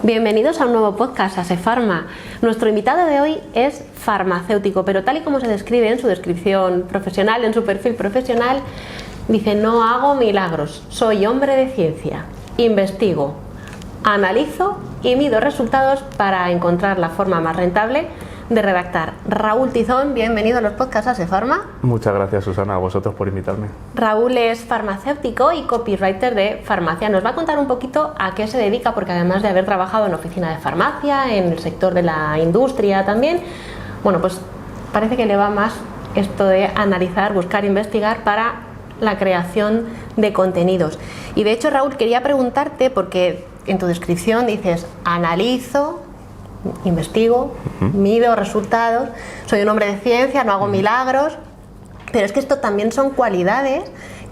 Bienvenidos a un nuevo podcast, Asefarma. Nuestro invitado de hoy es farmacéutico, pero tal y como se describe en su descripción profesional, en su perfil profesional, dice: no hago milagros, soy hombre de ciencia, investigo, analizo y mido resultados para encontrar la forma más rentable de redactar. Raúl Tizón, bienvenido a los podcasts Asefarma. Muchas gracias, Susana, a vosotros por invitarme. Raúl es farmacéutico y copywriter de farmacia. Nos va a contar un poquito a qué se dedica, porque además de haber trabajado en oficina de farmacia, en el sector de la industria también, bueno, pues parece que le va más esto de analizar, buscar, investigar para la creación de contenidos. Y de hecho, Raúl, quería preguntarte, porque en tu descripción dices: analizo, investigo, mido resultados, soy un hombre de ciencia, no hago milagros, pero es que esto también son cualidades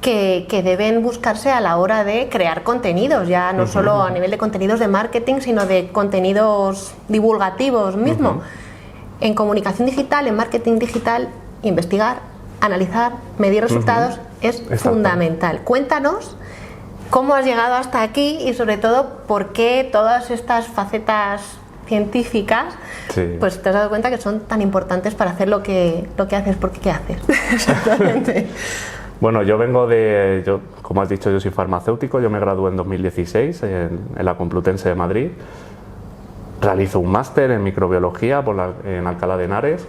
que deben buscarse a la hora de crear contenidos, ya no solo a nivel de contenidos de marketing, sino de contenidos divulgativos mismo. En comunicación digital, en marketing digital, investigar, analizar, medir resultados es fundamental. Cuéntanos cómo has llegado hasta aquí y sobre todo por qué todas estas facetas científicas, pues te has dado cuenta que son tan importantes para hacer lo que haces, porque ¿qué haces? Exactamente. Bueno, como has dicho, yo soy farmacéutico, yo me gradué en 2016 en la Complutense de Madrid, realizo un máster en microbiología en Alcalá de Henares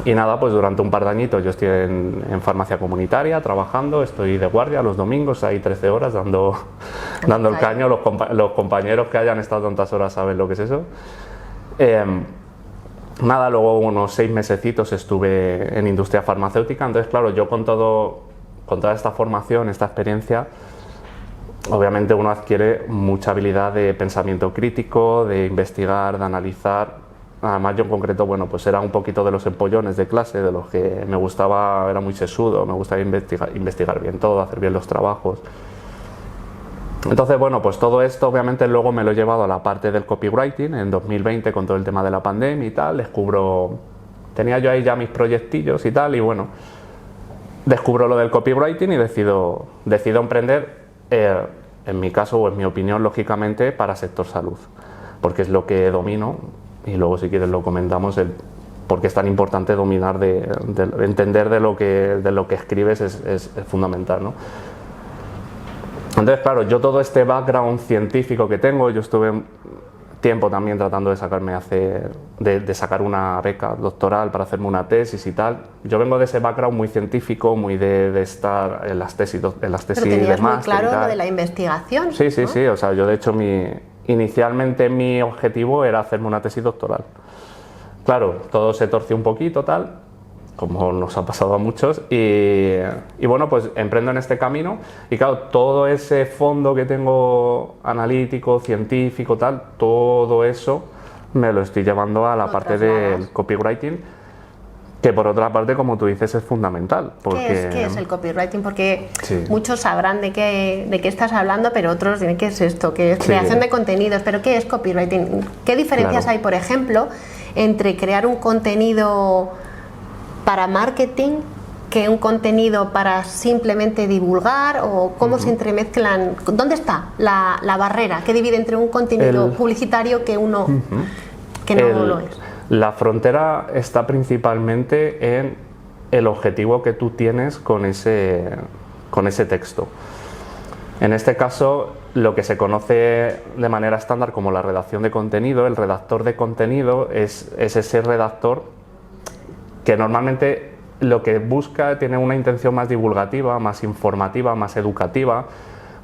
y nada, pues durante un par de añitos yo estoy en farmacia comunitaria trabajando, estoy de guardia los domingos, hay 13 horas dando el caño. Los compañeros que hayan estado tantas horas saben lo que es eso. Nada, luego unos 6 mesecitos estuve en industria farmacéutica. Entonces, claro, yo con toda esta formación, esta experiencia, obviamente uno adquiere mucha habilidad de pensamiento crítico, de investigar, de analizar. Además, yo en concreto, bueno, pues era un poquito de los empollones de clase, de los que me gustaba, era muy sesudo, me gustaba investigar bien todo, hacer bien los trabajos. Entonces, bueno, pues todo esto obviamente luego me lo he llevado a la parte del copywriting. En 2020, con todo el tema de la pandemia y tal, tenía yo ahí ya mis proyectillos y tal, y bueno, descubro lo del copywriting y decido emprender, en mi caso o en mi opinión, lógicamente, para sector salud, porque es lo que domino, y luego si quieres lo comentamos, por qué es tan importante dominar, entender de lo que escribes es fundamental, ¿no? Entonces, claro, yo todo este background científico que tengo, yo estuve tiempo también tratando de sacar una beca doctoral para hacerme una tesis y tal. Yo vengo de ese background muy científico, muy de estar en las tesis de máster. Pero tenías muy claro lo de la investigación. Sí, sí, ¿no? Sí, o sea, yo de hecho inicialmente mi objetivo era hacerme una tesis doctoral. Claro, todo se torció un poquito, tal, como nos ha pasado a muchos, y bueno, pues emprendo en este camino, y claro, todo ese fondo que tengo analítico, científico, tal, todo eso me lo estoy llevando a la parte del copywriting, que por otra parte, como tú dices, es fundamental. Porque ¿Qué es el copywriting? Porque muchos sabrán de qué estás hablando, pero otros dirán: ¿qué es esto? ¿Qué es creación de contenidos? ¿Pero qué es copywriting? ¿Qué diferencias hay, por ejemplo, entre crear un contenido para marketing que un contenido para simplemente divulgar? ¿O cómo se entremezclan? ¿Dónde está la barrera que divide entre un contenido publicitario que uno que no lo es? La frontera está principalmente en el objetivo que tú tienes con ese texto. En este caso, lo que se conoce de manera estándar como la redacción de contenido, el redactor de contenido es ese redactor que normalmente lo que busca tiene una intención más divulgativa, más informativa, más educativa.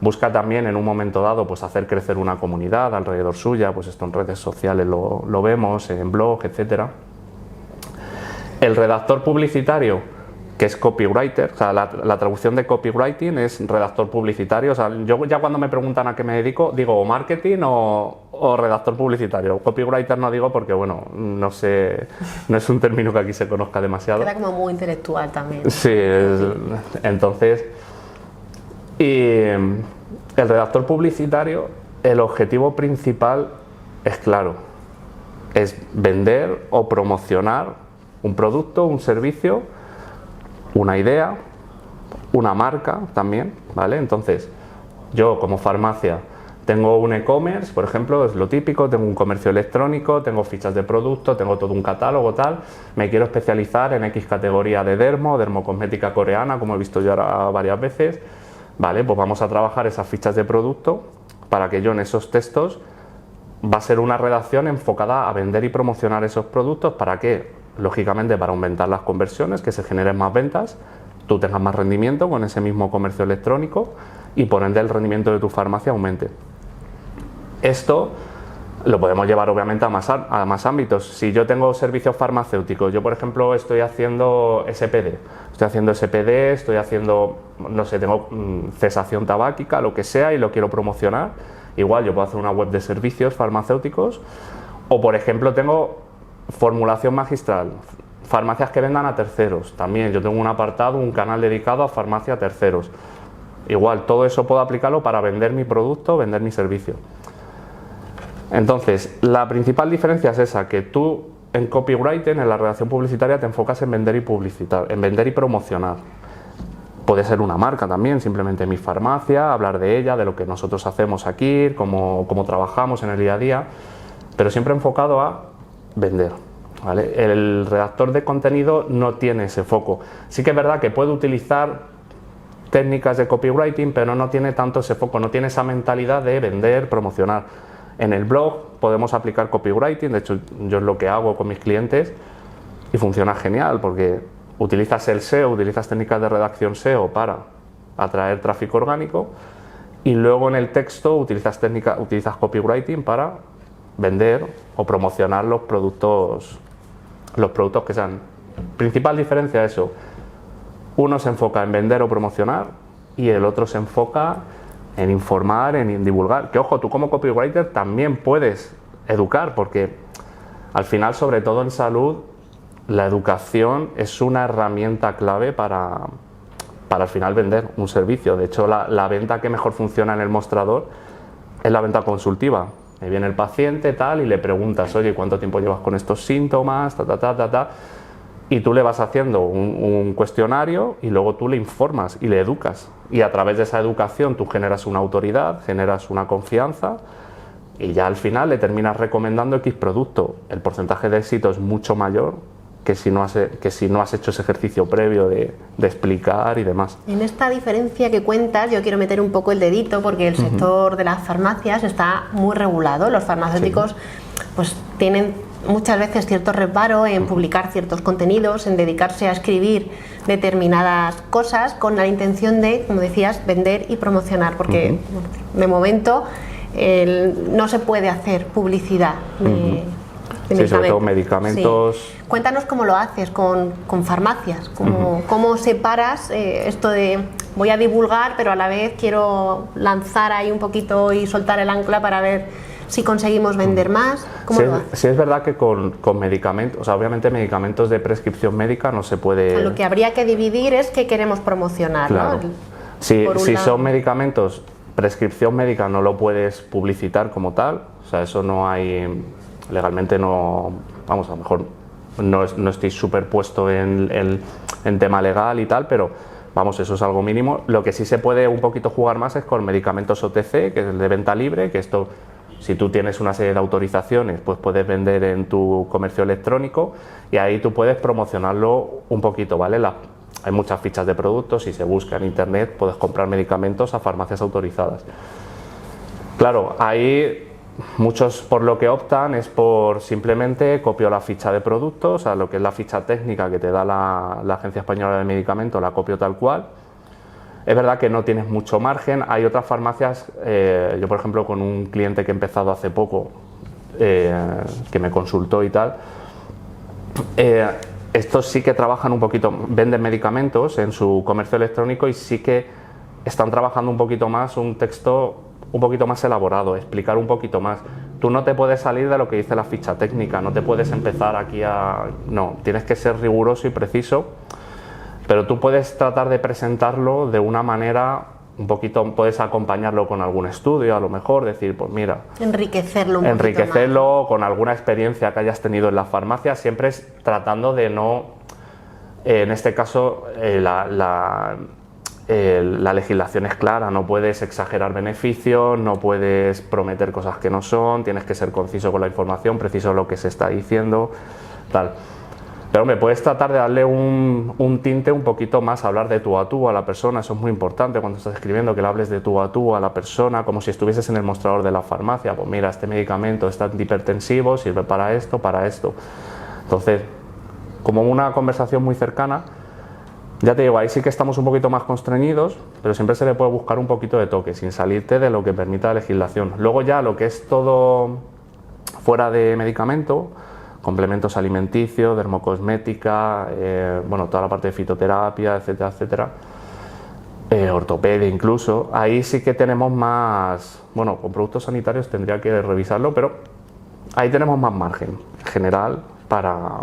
Busca también en un momento dado pues hacer crecer una comunidad alrededor suya, pues esto en redes sociales lo vemos, en blog, etc. El redactor publicitario, que es copywriter, o sea, la traducción de copywriting es redactor publicitario. O sea, yo ya cuando me preguntan a qué me dedico, digo o marketing o redactor publicitario. Copywriter no digo porque, bueno, no sé, no es un término que aquí se conozca demasiado. Queda como muy intelectual también. Sí, entonces... Y el redactor publicitario, el objetivo principal es claro, es vender o promocionar un producto, un servicio, una idea, una marca también, ¿vale? Entonces, yo como farmacia Tengo un e-commerce, por ejemplo, es lo típico, tengo un comercio electrónico, tengo fichas de producto, tengo todo un catálogo, tal. Me quiero especializar en X categoría de dermocosmética coreana, como he visto yo ahora varias veces. Vale, pues vamos a trabajar esas fichas de producto para que yo en esos textos va a ser una redacción enfocada a vender y promocionar esos productos. ¿Para qué? Lógicamente para aumentar las conversiones, que se generen más ventas, tú tengas más rendimiento con ese mismo comercio electrónico y por ende el rendimiento de tu farmacia aumente. Esto lo podemos llevar obviamente a más ámbitos. Si yo tengo servicios farmacéuticos, yo por ejemplo estoy haciendo SPD, estoy haciendo, no sé, tengo cesación tabáquica, lo que sea, y lo quiero promocionar, igual yo puedo hacer una web de servicios farmacéuticos, o por ejemplo tengo formulación magistral, farmacias que vendan a terceros, también yo tengo un apartado, un canal dedicado a farmacia a terceros. Igual todo eso puedo aplicarlo para vender mi producto, vender mi servicio. Entonces, la principal diferencia es esa, que tú en copywriting, en la redacción publicitaria, te enfocas en vender y publicitar, en vender y promocionar. Puede ser una marca también, simplemente mi farmacia, hablar de ella, de lo que nosotros hacemos aquí, cómo trabajamos en el día a día, pero siempre enfocado a vender. ¿Vale? El redactor de contenido no tiene ese foco. Sí que es verdad que puede utilizar técnicas de copywriting, pero no tiene tanto ese foco, no tiene esa mentalidad de vender, promocionar. En el blog podemos aplicar copywriting, de hecho yo es lo que hago con mis clientes y funciona genial porque utilizas el SEO, utilizas técnicas de redacción SEO para atraer tráfico orgánico y luego en el texto utilizas copywriting para vender o promocionar los productos que sean. Principal diferencia es eso, uno se enfoca en vender o promocionar y el otro se enfoca en informar, en divulgar. Que ojo, tú como copywriter también puedes educar, porque al final, sobre todo en salud, la educación es una herramienta clave para al final vender un servicio. De hecho, la venta que mejor funciona en el mostrador es la venta consultiva. Me viene el paciente tal y le preguntas, oye, ¿cuánto tiempo llevas con estos síntomas? Y tú le vas haciendo un cuestionario y luego tú le informas y le educas. Y a través de esa educación tú generas una autoridad, generas una confianza y ya al final le terminas recomendando X producto. El porcentaje de éxito es mucho mayor que si no has hecho ese ejercicio previo de explicar y demás. En esta diferencia que cuentas, yo quiero meter un poco el dedito porque el sector de las farmacias está muy regulado. Los farmacéuticos pues tienen muchas veces cierto reparo en publicar ciertos contenidos, en dedicarse a escribir determinadas cosas con la intención de, como decías, vender y promocionar, porque de momento no se puede hacer publicidad de sí, sobre todo medicamentos. Sí. Cuéntanos cómo lo haces con farmacias, cómo separas esto de voy a divulgar, pero a la vez quiero lanzar ahí un poquito y soltar el ancla para ver si conseguimos vender más. ¿Cómo lo haces? Sí, es verdad que con medicamentos, o sea, obviamente medicamentos de prescripción médica no se puede... Lo que habría que dividir es qué queremos promocionar, claro. ¿no? Si son medicamentos, prescripción médica no lo puedes publicitar como tal, o sea, eso no hay... Legalmente no... Vamos, a lo mejor no estoy superpuesto en tema legal y tal, pero vamos, eso es algo mínimo. Lo que sí se puede un poquito jugar más es con medicamentos OTC, que es el de venta libre, que esto... Si tú tienes una serie de autorizaciones, pues puedes vender en tu comercio electrónico y ahí tú puedes promocionarlo un poquito, ¿vale? Hay muchas fichas de productos, si se busca en internet puedes comprar medicamentos a farmacias autorizadas. Claro, ahí muchos por lo que optan es por simplemente copio la ficha de productos, o sea, lo que es la ficha técnica que te da la Agencia Española de Medicamentos, la copio tal cual. Es verdad que no tienes mucho margen, hay otras farmacias, yo por ejemplo con un cliente que he empezado hace poco, que me consultó y tal, estos sí que trabajan un poquito, venden medicamentos en su comercio electrónico y sí que están trabajando un poquito más, un texto un poquito más elaborado, explicar un poquito más. Tú no te puedes salir de lo que dice la ficha técnica, no te puedes empezar aquí a... No, tienes que ser riguroso y preciso. Pero tú puedes tratar de presentarlo de una manera un poquito, puedes acompañarlo con algún estudio, a lo mejor, decir, pues mira... Enriquecerlo un poquito Enriquecerlo con alguna experiencia que hayas tenido en la farmacia, siempre es tratando de no... en este caso, la legislación es clara, no puedes exagerar beneficios, no puedes prometer cosas que no son, tienes que ser conciso con la información, preciso en lo que se está diciendo, tal. Pero hombre, puedes tratar de darle un tinte un poquito más, hablar de tú a tú a la persona, eso es muy importante cuando estás escribiendo, que le hables de tú a tú a la persona, como si estuvieses en el mostrador de la farmacia. Pues mira, este medicamento es antihipertensivo, sirve para esto, para esto. Entonces, como una conversación muy cercana, ya te digo, ahí sí que estamos un poquito más constreñidos, pero siempre se le puede buscar un poquito de toque, sin salirte de lo que permita la legislación. Luego ya lo que es todo fuera de medicamento, complementos alimenticios, dermocosmética, bueno, toda la parte de fitoterapia, etcétera, etcétera, ortopedia incluso, ahí sí que tenemos más, bueno, con productos sanitarios tendría que revisarlo, pero ahí tenemos más margen general para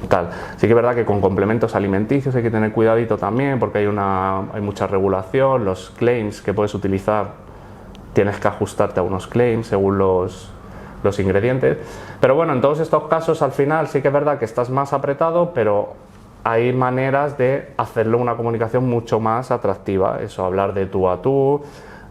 tal. Sí que es verdad que con complementos alimenticios hay que tener cuidadito también, porque hay mucha regulación, los claims que puedes utilizar, tienes que ajustarte a unos claims según los ingredientes, pero bueno, en todos estos casos al final sí que es verdad que estás más apretado, pero hay maneras de hacerlo una comunicación mucho más atractiva, eso, hablar de tú a tú,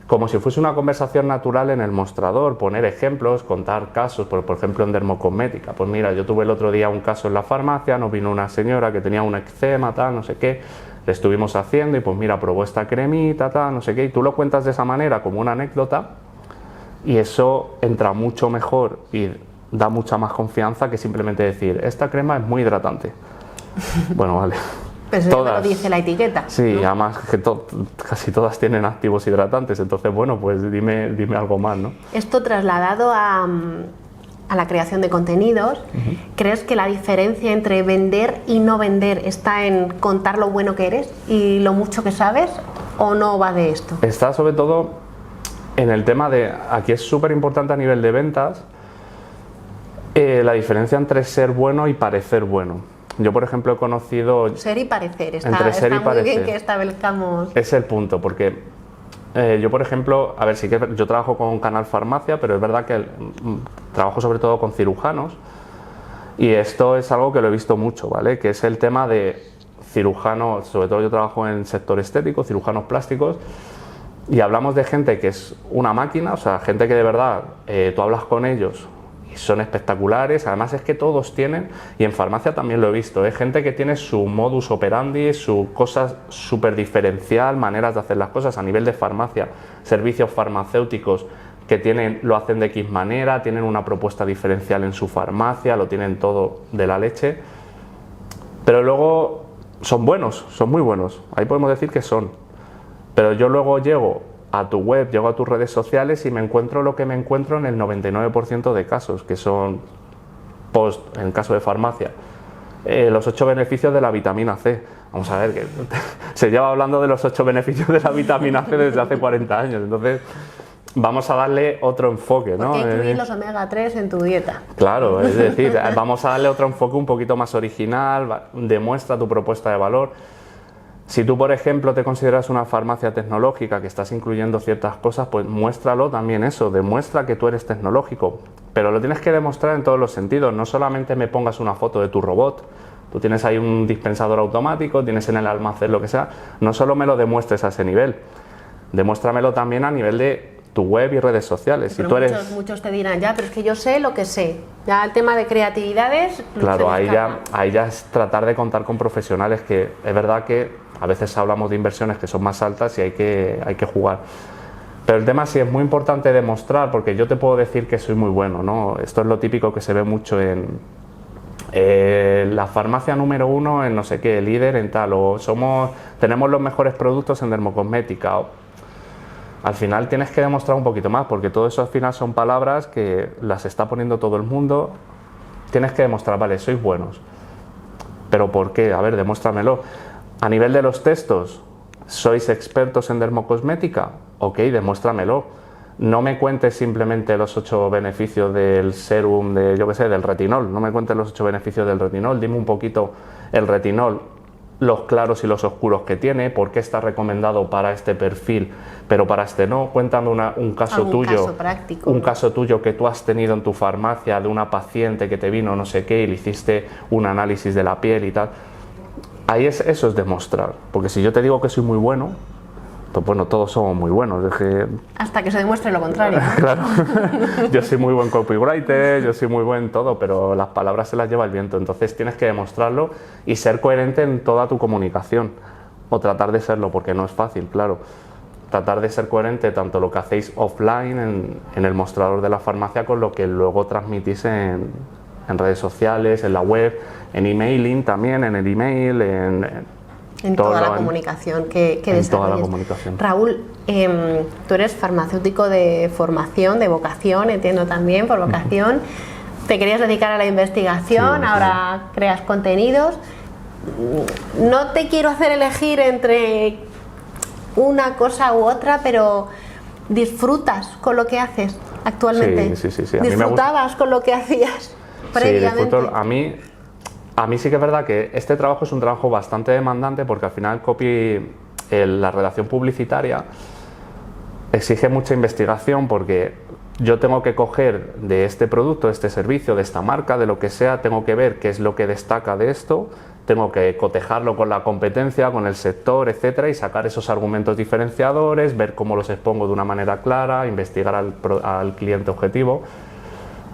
como si fuese una conversación natural en el mostrador, poner ejemplos, contar casos, por ejemplo en dermocosmética, pues mira, yo tuve el otro día un caso en la farmacia, nos vino una señora que tenía un eczema, tal, no sé qué, le estuvimos haciendo y pues mira, probó esta cremita, tal, no sé qué, y tú lo cuentas de esa manera como una anécdota, y eso entra mucho mejor y da mucha más confianza que simplemente decir, esta crema es muy hidratante. Bueno, vale. Pero eso ya lo dice la etiqueta. Sí, ¿no? además que casi todas tienen activos hidratantes, entonces bueno, pues dime algo más, ¿no? Esto trasladado a la creación de contenidos, ¿crees que la diferencia entre vender y no vender está en contar lo bueno que eres y lo mucho que sabes, o no va de esto? Está sobre todo en el tema de, aquí es súper importante a nivel de ventas, la diferencia entre ser bueno y parecer bueno. Yo, por ejemplo, he conocido... Ser y parecer, está y muy parecer. bien que establezcamos... Es el punto, porque yo, por ejemplo, a ver, sí que yo trabajo con Canal Farmacia, pero es verdad que trabajo sobre todo con cirujanos, y esto es algo que lo he visto mucho, ¿vale? Que es el tema de cirujanos, sobre todo yo trabajo en el sector estético, cirujanos plásticos, y hablamos de gente que es una máquina, o sea, gente que de verdad tú hablas con ellos y son espectaculares, además es que todos tienen, y en farmacia también lo he visto, gente que tiene su modus operandi, su cosa súper diferencial, maneras de hacer las cosas a nivel de farmacia, servicios farmacéuticos que lo hacen de X manera, tienen una propuesta diferencial en su farmacia, lo tienen todo de la leche, pero luego son buenos, son muy buenos, ahí podemos decir que son. Pero yo luego llego a tu web, llego a tus redes sociales y me encuentro lo que me encuentro en el 99% de casos, que son en el caso de farmacia, los 8 beneficios de la vitamina C. Vamos a ver, que se lleva hablando de los 8 beneficios de la vitamina C desde hace 40 años, entonces vamos a darle otro enfoque, ¿no? Porque hay que incluir los omega 3 en tu dieta. Claro, es decir, vamos a darle otro enfoque un poquito más original, demuestra tu propuesta de valor. Si tú, por ejemplo, te consideras una farmacia tecnológica que estás incluyendo ciertas cosas, pues muéstralo también eso, demuestra que tú eres tecnológico, pero lo tienes que demostrar en todos los sentidos, no solamente me pongas una foto de tu robot, tú tienes ahí un dispensador automático, tienes en el almacén lo que sea, no solo me lo demuestres a ese nivel, demuéstramelo también a nivel de tu web y redes sociales. Pero si tú muchos te dirán, ya, pero es que yo sé lo que sé, ya el tema de creatividades... Claro, ahí ya es tratar de contar con profesionales, que es verdad que a veces hablamos de inversiones que son más altas y hay que jugar. Pero el tema sí es muy importante demostrar, porque yo te puedo decir que soy muy bueno, ¿no? Esto es lo típico que se ve mucho en la farmacia número 1 en no sé qué, líder en tal, o tenemos los mejores productos en dermocosmética. Al final tienes que demostrar un poquito más, porque todo eso al final son palabras que las está poniendo todo el mundo. Tienes que demostrar, vale, sois buenos. ¿Pero por qué? A ver, demuéstramelo. A nivel de los textos, ¿sois expertos en dermocosmética? Ok, demuéstramelo. No me cuentes simplemente los 8 beneficios del serum, del retinol. No me cuentes los 8 beneficios del retinol. Dime un poquito el retinol, los claros y los oscuros que tiene, por qué está recomendado para este perfil, pero para este no. Cuéntame un caso tuyo, caso práctico, un caso tuyo que tú has tenido en tu farmacia de una paciente que te vino no sé qué y le hiciste un análisis de la piel y tal. ahí eso es demostrar, porque si yo te digo que soy muy bueno, pues bueno, todos somos muy buenos. Es que... Hasta que se demuestre lo contrario. Claro, yo soy muy buen copywriter, yo soy muy buen todo, pero las palabras se las lleva el viento, entonces tienes que demostrarlo y ser coherente en toda tu comunicación, o tratar de serlo, porque no es fácil, claro. Tratar de ser coherente tanto lo que hacéis offline en el mostrador de la farmacia con lo que luego transmitís en redes sociales, en la web, en emailing también, en el email, en toda la comunicación que desarrolles. Toda la comunicación. Raúl, tú eres farmacéutico de formación, de vocación, entiendo también, por vocación. Te querías dedicar a la investigación, sí, ahora sí. Creas contenidos. No te quiero hacer elegir entre una cosa u otra, pero ¿disfrutas con lo que haces actualmente? Sí. ¿Disfrutabas con lo que hacías previamente? Sí, disfruto. A mí sí que es verdad que este trabajo es un trabajo bastante demandante, porque al final la redacción publicitaria exige mucha investigación, porque yo tengo que coger de este producto, de este servicio, de esta marca, de lo que sea, tengo que ver qué es lo que destaca de esto, tengo que cotejarlo con la competencia, con el sector, etcétera, y sacar esos argumentos diferenciadores, ver cómo los expongo de una manera clara, investigar al cliente objetivo,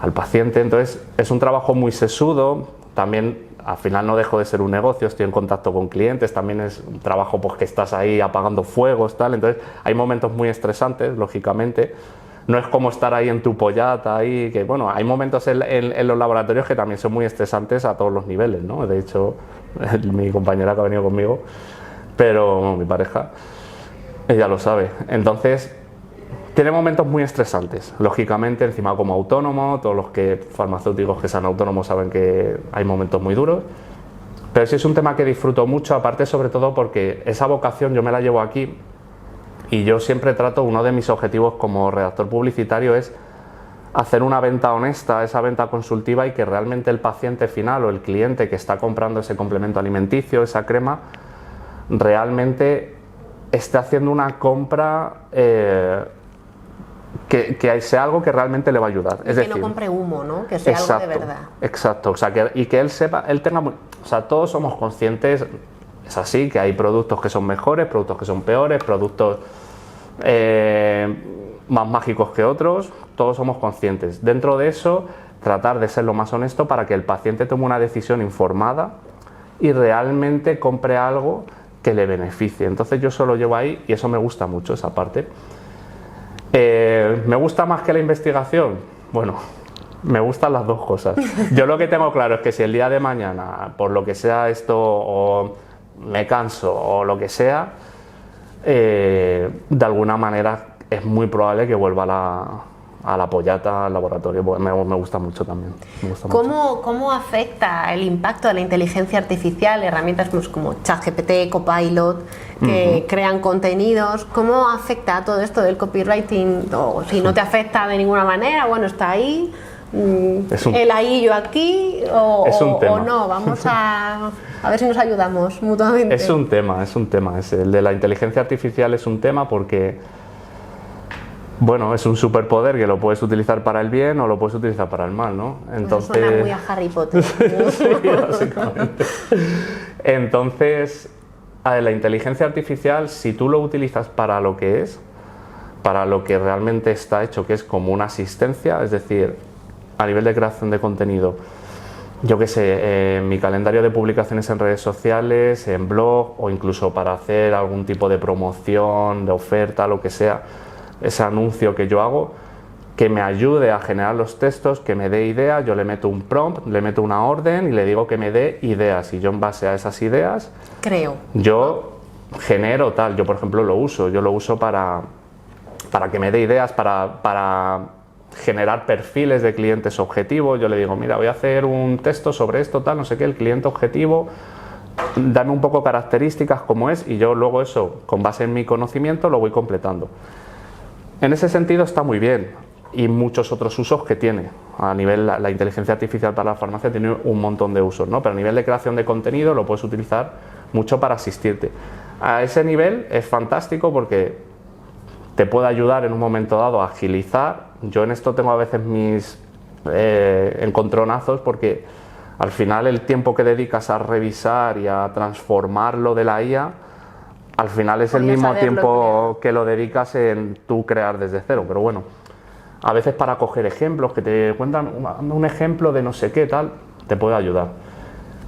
al paciente. Entonces es un trabajo muy sesudo. También al final no dejo de ser un negocio, estoy en contacto con clientes, también es un trabajo pues, que estás ahí apagando fuegos, tal. Entonces hay momentos muy estresantes, lógicamente. No es como estar ahí en tu pollata, ahí, que bueno, hay momentos en los laboratorios que también son muy estresantes a todos los niveles, ¿no? De hecho, mi compañera que ha venido conmigo, pero mi pareja, ella lo sabe. Entonces, tiene momentos muy estresantes, lógicamente, encima como autónomo, todos los farmacéuticos que sean autónomos saben que hay momentos muy duros, pero sí es un tema que disfruto mucho, aparte sobre todo porque esa vocación yo me la llevo aquí. Y yo siempre trato, uno de mis objetivos como redactor publicitario es hacer una venta honesta, esa venta consultiva, y que realmente el paciente final o el cliente que está comprando ese complemento alimenticio, esa crema, realmente esté haciendo una compra que sea algo que realmente le va a ayudar. Es decir, no compre humo, ¿no? Que sea algo de verdad. Exacto, o sea, y que él sepa, o sea, todos somos conscientes. Es así, que hay productos que son mejores, productos que son peores, productos más mágicos que otros, todos somos conscientes. Dentro de eso, tratar de ser lo más honesto para que el paciente tome una decisión informada y realmente compre algo que le beneficie. Entonces yo solo llevo ahí y eso me gusta mucho, esa parte. ¿Me gusta más que la investigación? Bueno, me gustan las dos cosas. Yo lo que tengo claro es que si el día de mañana, por lo que sea esto, o me canso o lo que sea, de alguna manera es muy probable que vuelva a la pollata, al laboratorio. Me gusta mucho también. ¿Cómo afecta el impacto de la inteligencia artificial, herramientas como ChatGPT, Copilot, que crean contenidos? ¿Cómo afecta todo esto del copywriting? O si no te afecta de ninguna manera, bueno, está ahí, él ahí, yo aquí, o no, vamos a ver si nos ayudamos mutuamente. Es un tema. El de la inteligencia artificial es un tema porque, bueno, es un superpoder que lo puedes utilizar para el bien o lo puedes utilizar para el mal, ¿no? Entonces, suena muy a Harry Potter. Sí, básicamente. Entonces, la inteligencia artificial, si tú lo utilizas para lo que es, para lo que realmente está hecho, que es como una asistencia, es decir, a nivel de creación de contenido, yo qué sé, en mi calendario de publicaciones en redes sociales, en blog, o incluso para hacer algún tipo de promoción, de oferta, lo que sea, ese anuncio que yo hago, que me ayude a generar los textos, que me dé ideas, yo le meto un prompt, le meto una orden y le digo que me dé ideas, y yo en base a esas ideas yo genero tal. Yo por ejemplo lo uso para que me dé ideas, para generar perfiles de clientes objetivos. Yo le digo, mira, voy a hacer un texto sobre esto, tal, no sé qué, el cliente objetivo, dame un poco características como es, y yo luego eso, con base en mi conocimiento, lo voy completando. En ese sentido está muy bien, y muchos otros usos que tiene. A nivel, la inteligencia artificial para la farmacia tiene un montón de usos, ¿no? Pero a nivel de creación de contenido lo puedes utilizar mucho para asistirte. A ese nivel es fantástico porque te puede ayudar en un momento dado a agilizar. Yo en esto tengo a veces mis encontronazos porque Al final el tiempo que dedicas a revisar y a transformarlo de la IA, al final es el mismo tiempo que lo dedicas en tú crear desde cero, pero bueno, a veces para coger ejemplos, que te cuentan un ejemplo de no sé qué tal, te puede ayudar.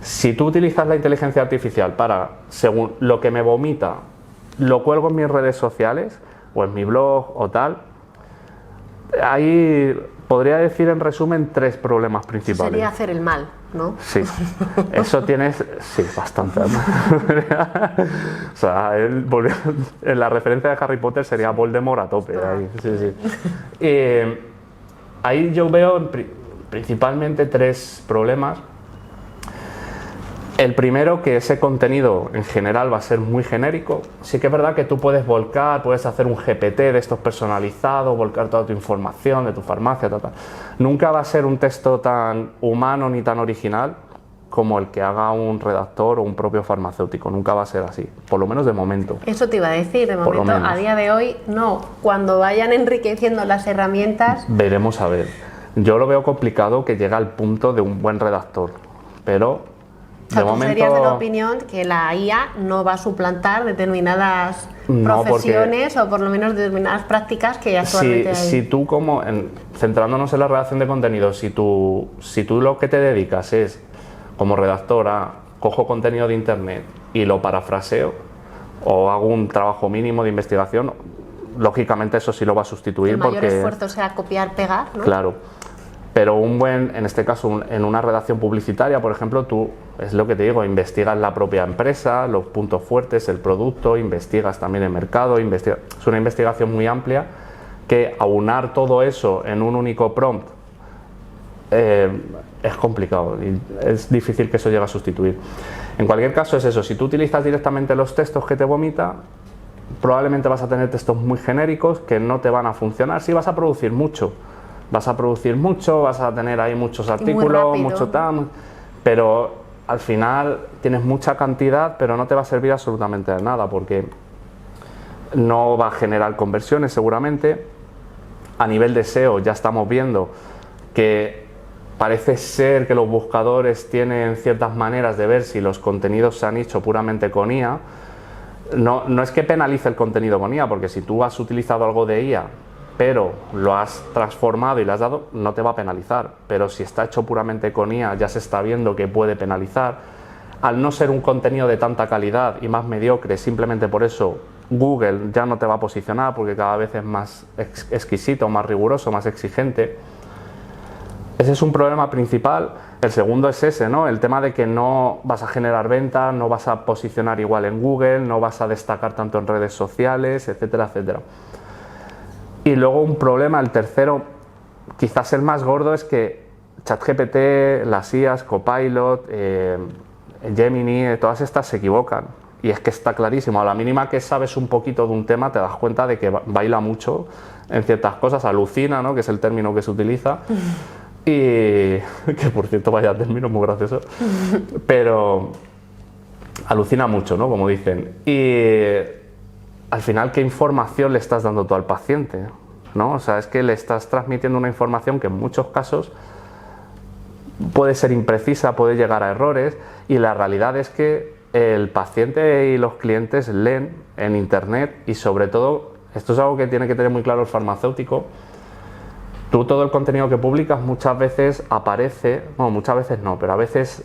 Si tú utilizas la inteligencia artificial para, según lo que me vomita, lo cuelgo en mis redes sociales o en mi blog o tal, ahí podría decir en resumen 3 problemas principales. Sería hacer el mal, ¿no? Sí, eso tienes, sí, bastante. O sea, en la referencia de Harry Potter sería Voldemort a tope. Ahí, sí, sí. Ahí yo veo principalmente 3 problemas. El primero, que ese contenido en general va a ser muy genérico. Sí que es verdad que tú puedes volcar, puedes hacer un GPT de estos personalizados, volcar toda tu información de tu farmacia, tal. Nunca va a ser un texto tan humano ni tan original como el que haga un redactor o un propio farmacéutico. Nunca va a ser así, por lo menos de momento. Eso te iba a decir, de momento, a día de hoy, no. Cuando vayan enriqueciendo las herramientas... Veremos a ver. Yo lo veo complicado que llegue al punto de un buen redactor, pero... O sea, tú serías de la opinión que la IA no va a suplantar determinadas profesiones o por lo menos determinadas prácticas que actualmente hay. Si tú, centrándonos en la redacción de contenido, si tú lo que te dedicas es, como redactora, cojo contenido de internet y lo parafraseo o hago un trabajo mínimo de investigación, lógicamente eso sí lo va a sustituir. El mayor esfuerzo será copiar, pegar, ¿no? Claro. Pero en este caso, en una redacción publicitaria, por ejemplo, tú, es lo que te digo, investigas la propia empresa, los puntos fuertes, el producto, investigas también el mercado, es una investigación muy amplia que aunar todo eso en un único prompt es complicado y es difícil que eso llegue a sustituir. En cualquier caso es eso, si tú utilizas directamente los textos que te vomita, probablemente vas a tener textos muy genéricos que no te van a funcionar. Sí vas a producir mucho. Vas a tener ahí muchos artículos, mucho tal, pero al final tienes mucha cantidad, pero no te va a servir absolutamente de nada porque no va a generar conversiones seguramente. A nivel de SEO ya estamos viendo que parece ser que los buscadores tienen ciertas maneras de ver si los contenidos se han hecho puramente con IA. No es que penalice el contenido con IA, porque si tú has utilizado algo de IA pero lo has transformado y le has dado, no te va a penalizar. Pero si está hecho puramente con IA, ya se está viendo que puede penalizar. Al no ser un contenido de tanta calidad y más mediocre, simplemente por eso Google ya no te va a posicionar, porque cada vez es más exquisito, más riguroso, más exigente. Ese es un problema principal. El segundo es ese, ¿no? El tema de que no vas a generar ventas, no vas a posicionar igual en Google, no vas a destacar tanto en redes sociales, etcétera, etcétera. Y luego un problema, el tercero, quizás el más gordo, es que ChatGPT, las IAs, Copilot, Gemini, todas estas se equivocan. Y es que está clarísimo, a la mínima que sabes un poquito de un tema te das cuenta de que baila mucho en ciertas cosas, alucina, ¿no? Que es el término que se utiliza. Y que por cierto vaya término muy gracioso, pero alucina mucho, ¿no? Como dicen. Y al final, ¿qué información le estás dando tú al paciente? ¿No? O sea, es que le estás transmitiendo una información que en muchos casos puede ser imprecisa, puede llegar a errores, y la realidad es que el paciente y los clientes leen en internet, y sobre todo, esto es algo que tiene que tener muy claro el farmacéutico, tú todo el contenido que publicas muchas veces aparece, bueno, muchas veces no, pero a veces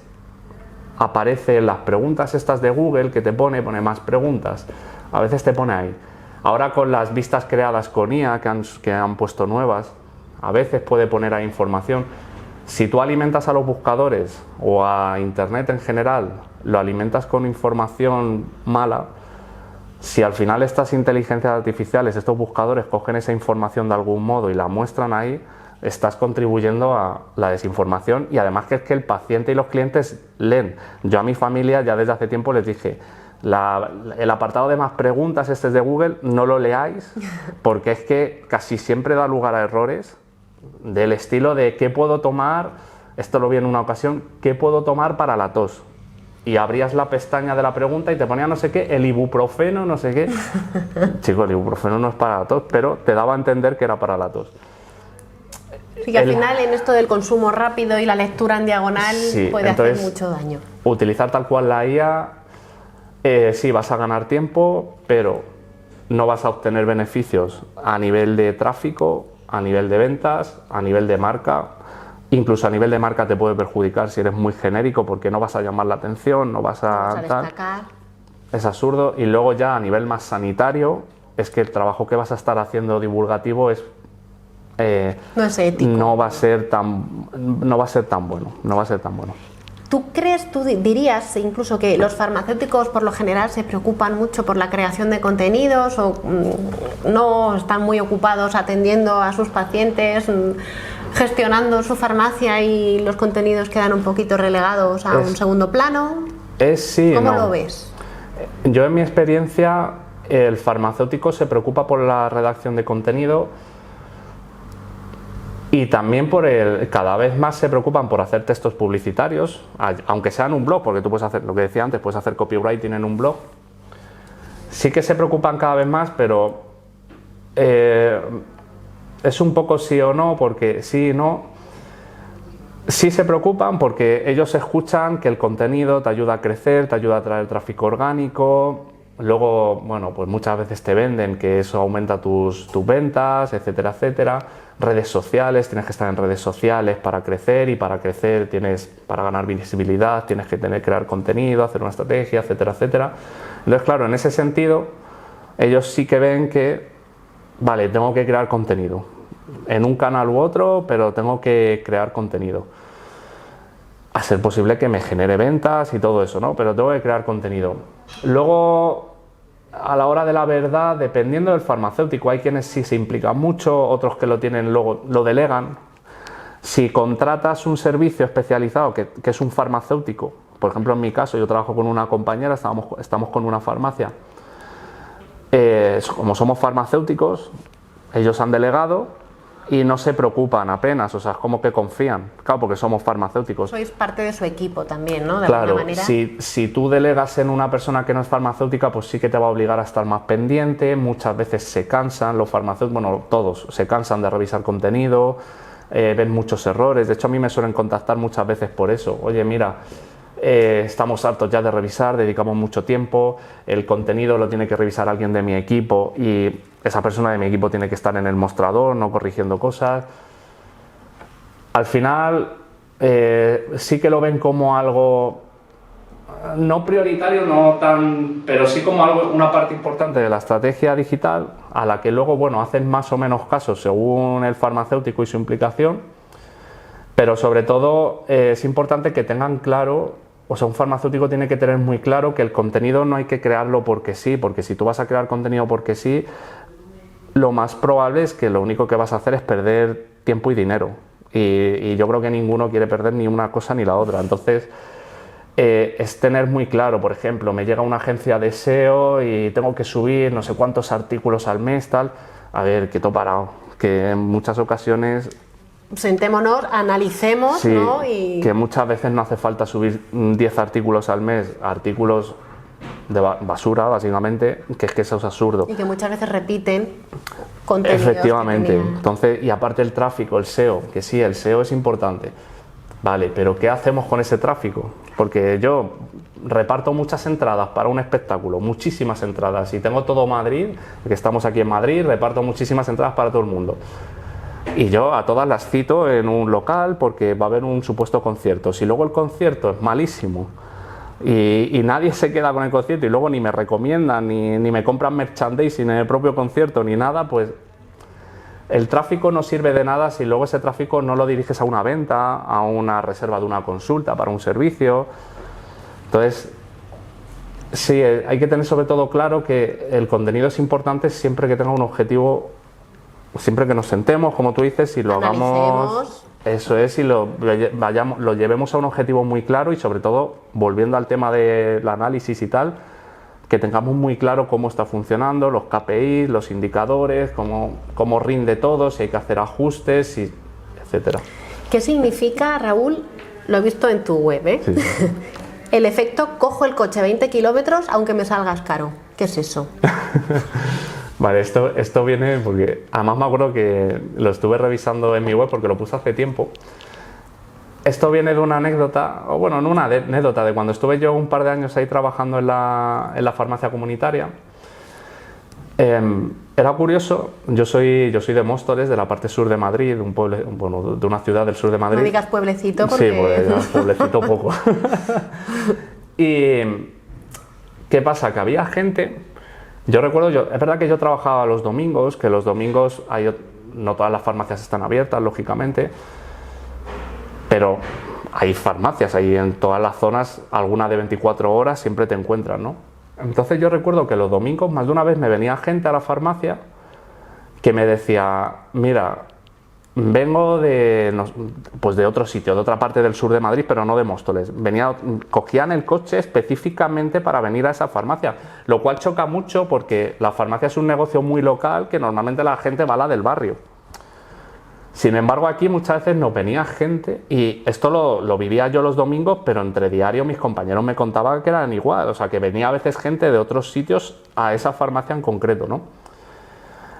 aparece en las preguntas estas de Google que te pone más preguntas. A veces te pone ahí. Ahora con las vistas creadas con IA que han puesto nuevas, a veces puede poner ahí información. Si tú alimentas a los buscadores o a internet en general, lo alimentas con información mala, si al final estas inteligencias artificiales, estos buscadores cogen esa información de algún modo y la muestran ahí, estás contribuyendo a la desinformación, y además que es que el paciente y los clientes leen. Yo a mi familia ya desde hace tiempo les dije, el apartado de más preguntas este es de Google, no lo leáis, porque es que casi siempre da lugar a errores del estilo de ¿qué puedo tomar? Esto lo vi en una ocasión, ¿qué puedo tomar para la tos? Y abrías la pestaña de la pregunta y te ponía no sé qué, el ibuprofeno, no sé qué. Chico, el ibuprofeno no es para la tos, pero te daba a entender que era para la tos. Sí, que al final en esto del consumo rápido y la lectura en diagonal puede hacer mucho daño. Utilizar tal cual la IA, sí, vas a ganar tiempo, pero no vas a obtener beneficios a nivel de tráfico, a nivel de ventas, a nivel de marca. Incluso a nivel de marca te puede perjudicar si eres muy genérico, porque no vas a llamar la atención, no vas a destacar. Es absurdo. Y luego ya a nivel más sanitario, es que el trabajo que vas a estar haciendo divulgativo es no es ético. No va a ser tan bueno. ¿Tú dirías incluso que los farmacéuticos por lo general se preocupan mucho por la creación de contenidos o no están muy ocupados atendiendo a sus pacientes, gestionando su farmacia y los contenidos quedan un poquito relegados a un segundo plano? Sí, ¿Cómo lo ves? Yo en mi experiencia, el farmacéutico se preocupa por la redacción de contenido y también cada vez más se preocupan por hacer textos publicitarios, aunque sea en un blog, porque tú puedes hacer, lo que decía antes, puedes hacer copywriting en un blog. Sí que se preocupan cada vez más, pero es un poco sí o no, porque sí y no. Sí se preocupan porque ellos escuchan que el contenido te ayuda a crecer, te ayuda a traer tráfico orgánico. Luego, bueno, pues muchas veces te venden que eso aumenta tus ventas, etcétera, etcétera. Redes sociales, tienes que estar en redes sociales para crecer, y para crecer para ganar visibilidad tienes que crear contenido, hacer una estrategia, etcétera, etcétera. Entonces, claro, en ese sentido, ellos sí que ven que, vale, tengo que crear contenido en un canal u otro, pero tengo que crear contenido. A ser posible que me genere ventas y todo eso, ¿no? Pero tengo que crear contenido. Luego, a la hora de la verdad, dependiendo del farmacéutico, hay quienes sí se implican mucho, otros que lo tienen, luego lo delegan. Si contratas un servicio especializado, que es un farmacéutico, por ejemplo en mi caso, yo trabajo con una compañera, estamos con una farmacia, como somos farmacéuticos, ellos han delegado y no se preocupan apenas, o sea, es como que confían, claro, porque somos farmacéuticos. Sois parte de su equipo también, ¿no? De claro, alguna manera. Si tú delegas en una persona que no es farmacéutica, pues sí que te va a obligar a estar más pendiente. Muchas veces se cansan los farmacéuticos, bueno, todos se cansan de revisar contenido, ven muchos errores. De hecho, a mí me suelen contactar muchas veces por eso. Oye, mira, estamos hartos ya de revisar, dedicamos mucho tiempo, el contenido lo tiene que revisar alguien de mi equipo y esa persona de mi equipo tiene que estar en el mostrador, no corrigiendo cosas. Al final sí que lo ven como algo no prioritario, pero sí como una parte importante de la estrategia digital, a la que luego, bueno, hacen más o menos caso según el farmacéutico y su implicación, pero sobre todo es importante que tengan claro, o sea, un farmacéutico tiene que tener muy claro que el contenido no hay que crearlo porque sí, porque si tú vas a crear contenido porque sí, lo más probable es que lo único que vas a hacer es perder tiempo y dinero. Y yo creo que ninguno quiere perder ni una cosa ni la otra. Entonces, es tener muy claro, por ejemplo, me llega una agencia de SEO y tengo que subir no sé cuántos artículos al mes, tal. A ver, quieto parado, que en muchas ocasiones... Sentémonos, analicemos, sí, ¿no? Que muchas veces no hace falta subir 10 artículos al mes, artículos de basura, básicamente, que es que eso es absurdo. Y que muchas veces repiten contenidos. Efectivamente. Entonces, y aparte el tráfico, el SEO, que sí, el SEO es importante. Vale, pero ¿qué hacemos con ese tráfico? Porque yo reparto muchas entradas para un espectáculo, muchísimas entradas, y tengo todo Madrid, que estamos aquí en Madrid, reparto muchísimas entradas para todo el mundo. Y yo a todas las cito en un local porque va a haber un supuesto concierto. Si luego el concierto es malísimo y nadie se queda con el concierto y luego ni me recomiendan, ni me compran merchandising en el propio concierto, ni nada, pues el tráfico no sirve de nada si luego ese tráfico no lo diriges a una venta, a una reserva de una consulta para un servicio. Entonces, sí, hay que tener sobre todo claro que el contenido es importante siempre que tenga un objetivo, siempre que nos sentemos, como tú dices, y lo hagamos, eso es, y lo llevemos a un objetivo muy claro y sobre todo, volviendo al tema del análisis y tal, que tengamos muy claro cómo está funcionando, los KPIs, los indicadores, cómo rinde todo, si hay que hacer ajustes, etcétera. ¿Qué significa, Raúl? Lo he visto en tu web, ¿eh? Sí. El efecto cojo el coche 20 kilómetros aunque me salgas caro. ¿Qué es eso? Vale, esto viene porque además me acuerdo que lo estuve revisando en mi web porque lo puse hace tiempo. Esto viene de una anécdota, o bueno, no una anécdota, de cuando estuve yo un par de años ahí trabajando en la farmacia comunitaria. Era curioso, yo soy de Móstoles, de la parte sur de Madrid, un pueblo, bueno, de una ciudad del sur de Madrid. No digas pueblecito porque... Sí, pues, pueblecito poco. Y ¿qué pasa? Que había gente, yo recuerdo, es verdad que yo trabajaba los domingos, que los domingos no todas las farmacias están abiertas, lógicamente, pero hay farmacias, ahí en todas las zonas, alguna de 24 horas siempre te encuentras, ¿no? Entonces yo recuerdo que los domingos más de una vez me venía gente a la farmacia que me decía, mira, vengo pues de otro sitio, de otra parte del sur de Madrid, pero no de Móstoles. Cogían el coche específicamente para venir a esa farmacia, lo cual choca mucho porque la farmacia es un negocio muy local que normalmente la gente va a la del barrio. Sin embargo, aquí muchas veces nos venía gente, y esto lo vivía yo los domingos, pero entre diario mis compañeros me contaban que eran igual, o sea, que venía a veces gente de otros sitios a esa farmacia en concreto, ¿no?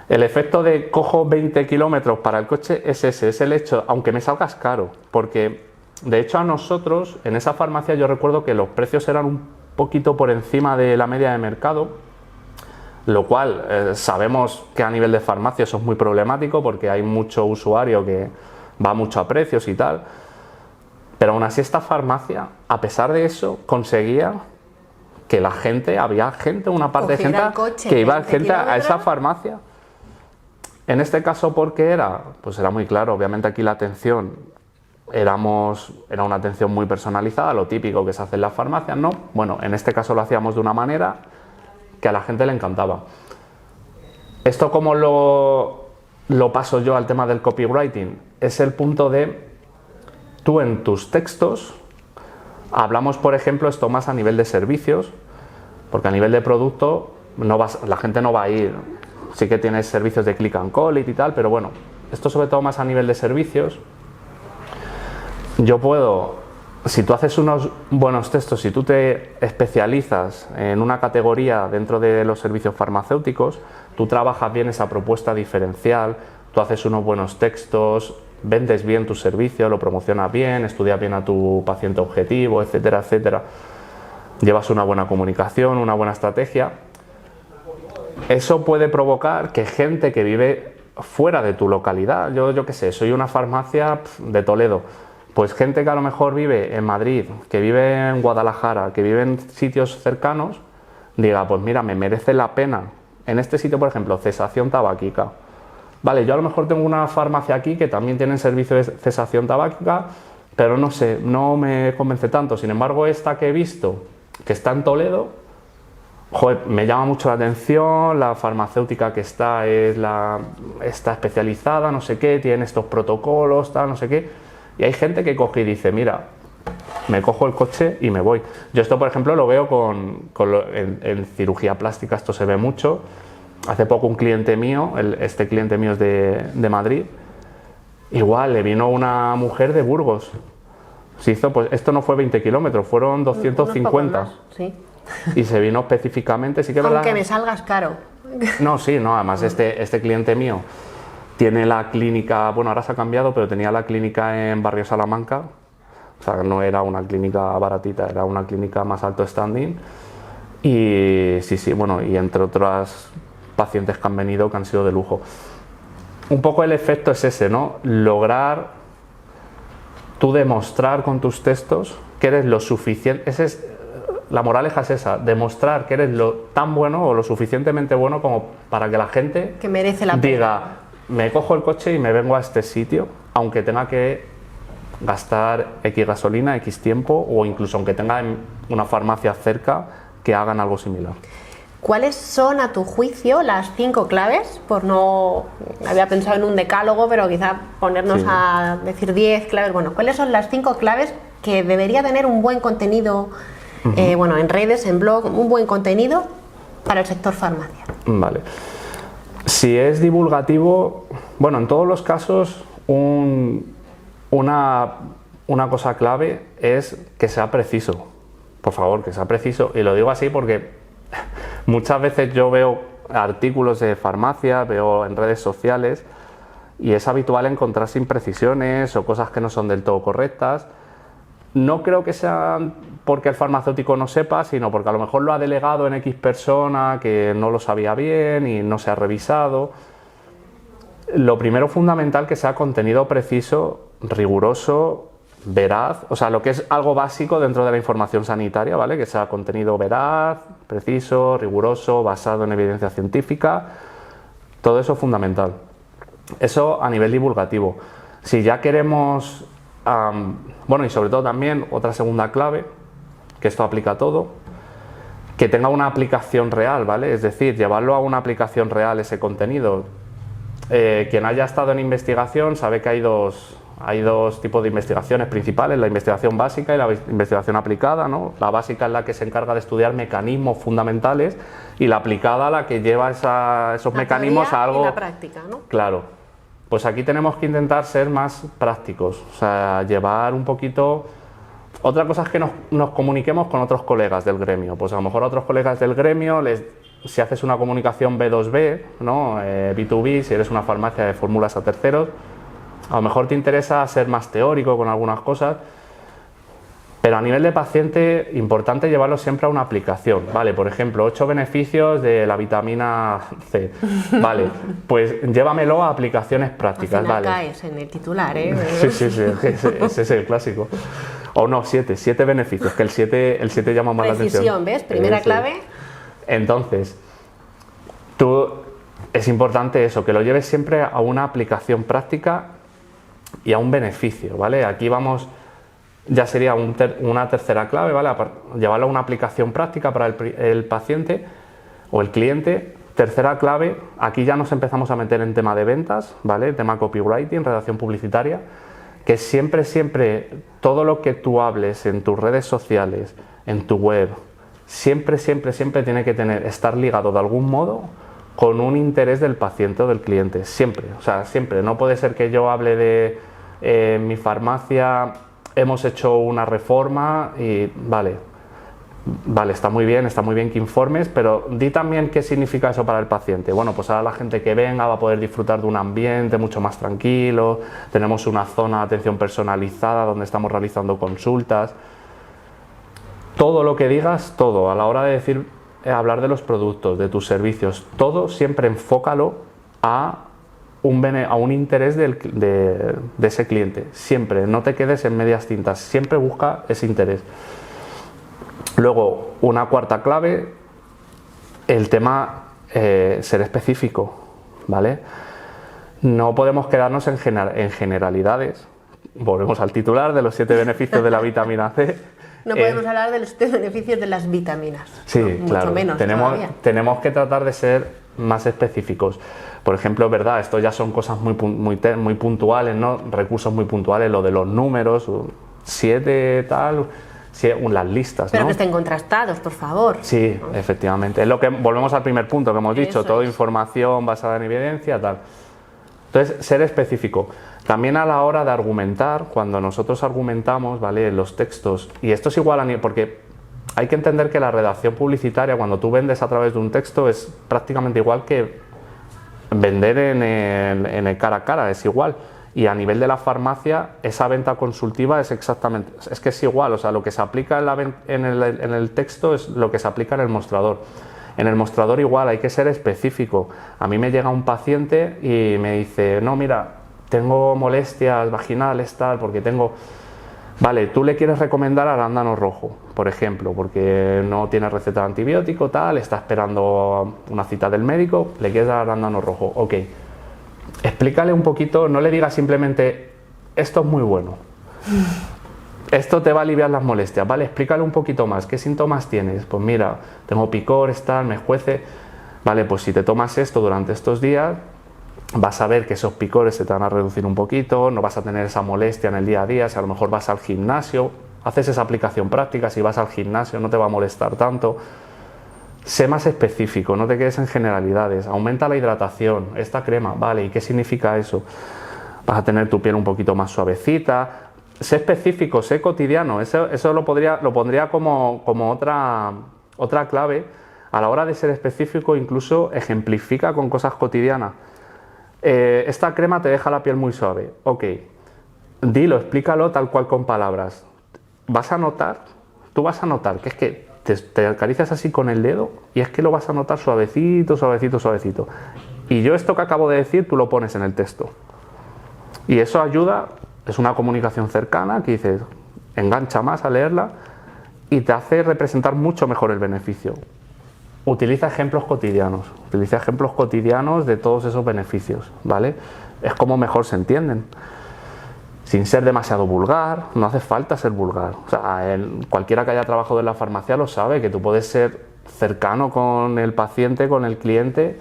El efecto de cojo 20 kilómetros para el coche es ese, es el hecho, aunque me salgas caro, porque de hecho a nosotros, en esa farmacia yo recuerdo que los precios eran un poquito por encima de la media de mercado, lo cual sabemos que a nivel de farmacia eso es muy problemático porque hay mucho usuario que va mucho a precios y tal, pero aún así esta farmacia, a pesar de eso, conseguía que había gente, una parte de gente que iba a esa farmacia. En este caso, ¿por qué era? Pues era muy claro, obviamente aquí la atención era una atención muy personalizada, lo típico que se hace en las farmacias, ¿no? Bueno, en este caso lo hacíamos de una manera que a la gente le encantaba. Esto, como lo paso yo al tema del copywriting, es el punto de tú en tus textos, hablamos por ejemplo esto más a nivel de servicios, porque a nivel de producto la gente no va a ir, sí que tienes servicios de click and collect y tal, pero bueno, esto sobre todo más a nivel de servicios. Yo puedo, si tú haces unos buenos textos, si tú te especializas en una categoría dentro de los servicios farmacéuticos, tú trabajas bien esa propuesta diferencial, tú haces unos buenos textos, vendes bien tu servicio, lo promocionas bien, estudias bien a tu paciente objetivo, etcétera, etcétera. Llevas una buena comunicación, una buena estrategia. Eso puede provocar que gente que vive fuera de tu localidad, yo qué sé, soy una farmacia de Toledo, pues gente que a lo mejor vive en Madrid, que vive en Guadalajara, que vive en sitios cercanos, diga, pues mira, me merece la pena. En este sitio, por ejemplo, cesación tabáquica. Vale, yo a lo mejor tengo una farmacia aquí que también tiene servicio de cesación tabáquica, pero no sé, no me convence tanto. Sin embargo, esta que he visto, que está en Toledo, joder, me llama mucho la atención, la farmacéutica que está está especializada, no sé qué, tiene estos protocolos, tal, no sé qué. Y hay gente que coge y dice, mira, me cojo el coche y me voy. Yo esto, por ejemplo, lo veo en cirugía plástica, esto se ve mucho. Hace poco un cliente mío, este cliente mío es de Madrid, igual le vino una mujer de Burgos. Se hizo, pues esto no fue 20 kilómetros, fueron 250. Más, sí. Y se vino específicamente, sí que es verdad. Aunque me salgas caro. No, sí, no, además este cliente mío tiene la clínica, bueno, ahora se ha cambiado, pero tenía la clínica en Barrio Salamanca, o sea, no era una clínica baratita, era una clínica más alto standing. Y sí, bueno, y entre otras pacientes que han venido que han sido de lujo. Un poco el efecto es ese, ¿no? Lograr tú demostrar con tus textos que eres lo suficiente, la moraleja es esa, demostrar que eres tan bueno o lo suficientemente bueno como para que la gente que merece la pena. Diga, me cojo el coche y me vengo a este sitio, aunque tenga que gastar X gasolina, X tiempo, o incluso aunque tenga una farmacia cerca que hagan algo similar. ¿Cuáles son, a tu juicio, las 5 claves? Había pensado en un decálogo, pero quizá ponernos a decir 10 claves. Bueno, ¿cuáles son las 5 claves que debería tener un buen contenido, en redes, en blog, un buen contenido para el sector farmacia? Vale. Si es divulgativo, bueno, en todos los casos, una cosa clave es que sea preciso. Por favor, que sea preciso. Y lo digo así porque muchas veces yo veo artículos de farmacia, veo en redes sociales y es habitual encontrarse imprecisiones o cosas que no son del todo correctas. No creo que sea porque el farmacéutico no sepa, sino porque a lo mejor lo ha delegado en X persona que no lo sabía bien y no se ha revisado. Lo primero fundamental que sea contenido preciso, riguroso, veraz, o sea, lo que es algo básico dentro de la información sanitaria, ¿vale? Que sea contenido veraz, preciso, riguroso, basado en evidencia científica, todo eso es fundamental. Eso a nivel divulgativo. Si ya queremos, bueno, y sobre todo también otra segunda clave, que esto aplica a todo, que tenga una aplicación real, ¿vale? Es decir, llevarlo a una aplicación real ese contenido. Quien haya estado en investigación sabe que hay dos tipos de investigaciones principales, la investigación básica y la investigación aplicada, ¿no? La básica es la que se encarga de estudiar mecanismos fundamentales y la aplicada la que lleva esos mecanismos a algo... Y la práctica, ¿no? Claro. Pues aquí tenemos que intentar ser más prácticos, o sea, llevar un poquito... Otra cosa es que nos comuniquemos con otros colegas del gremio, pues a lo mejor a otros colegas del gremio si haces una comunicación B2B, ¿no? B2B, si eres una farmacia de fórmulas a terceros, a lo mejor te interesa ser más teórico con algunas cosas, pero a nivel de paciente, importante llevarlo siempre a una aplicación, ¿vale? Por ejemplo, 8 beneficios de la vitamina C, ¿vale? Pues llévamelo a aplicaciones prácticas, al final ¿vale? caes en el titular, ¿eh? Sí, ese es el clásico. O no, 7 beneficios, que el 7 llama más la atención. Precisión, ¿ves? Primera clave. Entonces, es importante eso, que lo lleves siempre a una aplicación práctica y a un beneficio, ¿vale? Aquí vamos, ya sería una tercera clave, ¿vale? Llevarlo a una aplicación práctica para el paciente o el cliente. Tercera clave, aquí ya nos empezamos a meter en tema de ventas, ¿vale? Tema copywriting, redacción publicitaria, que siempre, todo lo que tú hables en tus redes sociales, en tu web, siempre tiene que estar ligado de algún modo con un interés del paciente o del cliente, siempre, o sea, siempre. No puede ser que yo hable de mi farmacia, hemos hecho una reforma y vale, está muy bien que informes, pero di también qué significa eso para el paciente. Bueno, pues ahora la gente que venga va a poder disfrutar de un ambiente mucho más tranquilo, tenemos una zona de atención personalizada donde estamos realizando consultas. Todo lo que digas, todo, a la hora de hablar de los productos, de tus servicios, todo siempre enfócalo a un interés de ese cliente, siempre, no te quedes en medias tintas, siempre busca ese interés. Luego, una cuarta clave, el tema ser específico, ¿vale? No podemos quedarnos en generalidades, volvemos al titular de los 7 beneficios de la vitamina C. No podemos hablar de los 7 beneficios de las vitaminas. Sí, no, claro. Mucho menos tenemos que tratar de ser más específicos. Por ejemplo, es verdad, esto ya son cosas muy puntuales, ¿no? Recursos muy puntuales, lo de los números, 7 tal, las listas, pero ¿no? que estén contrastados, por favor. Sí, efectivamente. Es lo que volvemos al primer punto que hemos dicho, toda información basada en evidencia, tal. Entonces, ser específico. También a la hora de argumentar, cuando nosotros argumentamos, ¿vale? Los textos, y esto es igual porque hay que entender que la redacción publicitaria, cuando tú vendes a través de un texto, es prácticamente igual que vender en el cara a cara, es igual. Y a nivel de la farmacia, esa venta consultiva es que es igual, o sea, lo que se aplica en el texto es lo que se aplica en el mostrador. En el mostrador igual, hay que ser específico. A mí me llega un paciente y me dice, no, mira, tengo molestias vaginales, tal, porque tengo... Vale, tú le quieres recomendar arándano rojo, por ejemplo, porque no tiene receta de antibiótico, tal, está esperando una cita del médico, le quieres dar arándano rojo, ok. Explícale un poquito, no le digas simplemente, esto es muy bueno, esto te va a aliviar las molestias, ¿vale? Explícale un poquito más, ¿qué síntomas tienes? Pues mira, tengo picores, tal, me escuece, vale, pues si te tomas esto durante estos días, vas a ver que esos picores se te van a reducir un poquito, no vas a tener esa molestia en el día a día, si a lo mejor vas al gimnasio, haces esa aplicación práctica, si vas al gimnasio no te va a molestar tanto. Sé más específico, no te quedes en generalidades, aumenta la hidratación, esta crema, vale, ¿y qué significa eso? Vas a tener tu piel un poquito más suavecita, sé específico, sé cotidiano, eso lo pondría como otra clave A la hora de ser específico, incluso ejemplifica con cosas cotidianas. Esta crema te deja la piel muy suave. Ok, dilo, explícalo tal cual con palabras. Tú vas a notar que es que te acaricias así con el dedo y es que lo vas a notar suavecito, suavecito, suavecito. Y yo esto que acabo de decir, tú lo pones en el texto. Y eso ayuda, es una comunicación cercana que dices, engancha más a leerla y te hace representar mucho mejor el beneficio. Utiliza ejemplos cotidianos de todos esos beneficios, ¿vale? Es como mejor se entienden. Sin ser demasiado vulgar, no hace falta ser vulgar. O sea, cualquiera que haya trabajado en la farmacia lo sabe, que tú puedes ser cercano con el paciente, con el cliente,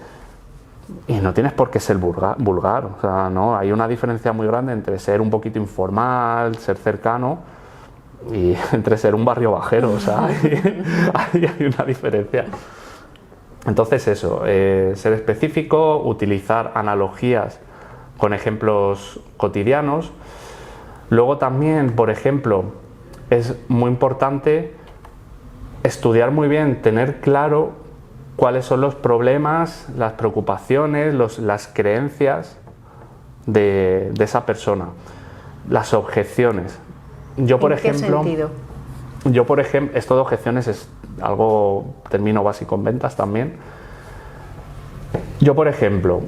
y no tienes por qué ser vulgar. O sea, no, hay una diferencia muy grande entre ser un poquito informal, ser cercano, y entre ser un barrio bajero. O sea, hay una diferencia. Entonces eso, ser específico, utilizar analogías con ejemplos cotidianos. Luego también, por ejemplo, es muy importante estudiar muy bien, tener claro cuáles son los problemas, las preocupaciones, las creencias de esa persona, las objeciones. Yo, por ejemplo, esto de objeciones es algo, término básico en ventas también. Yo, por ejemplo,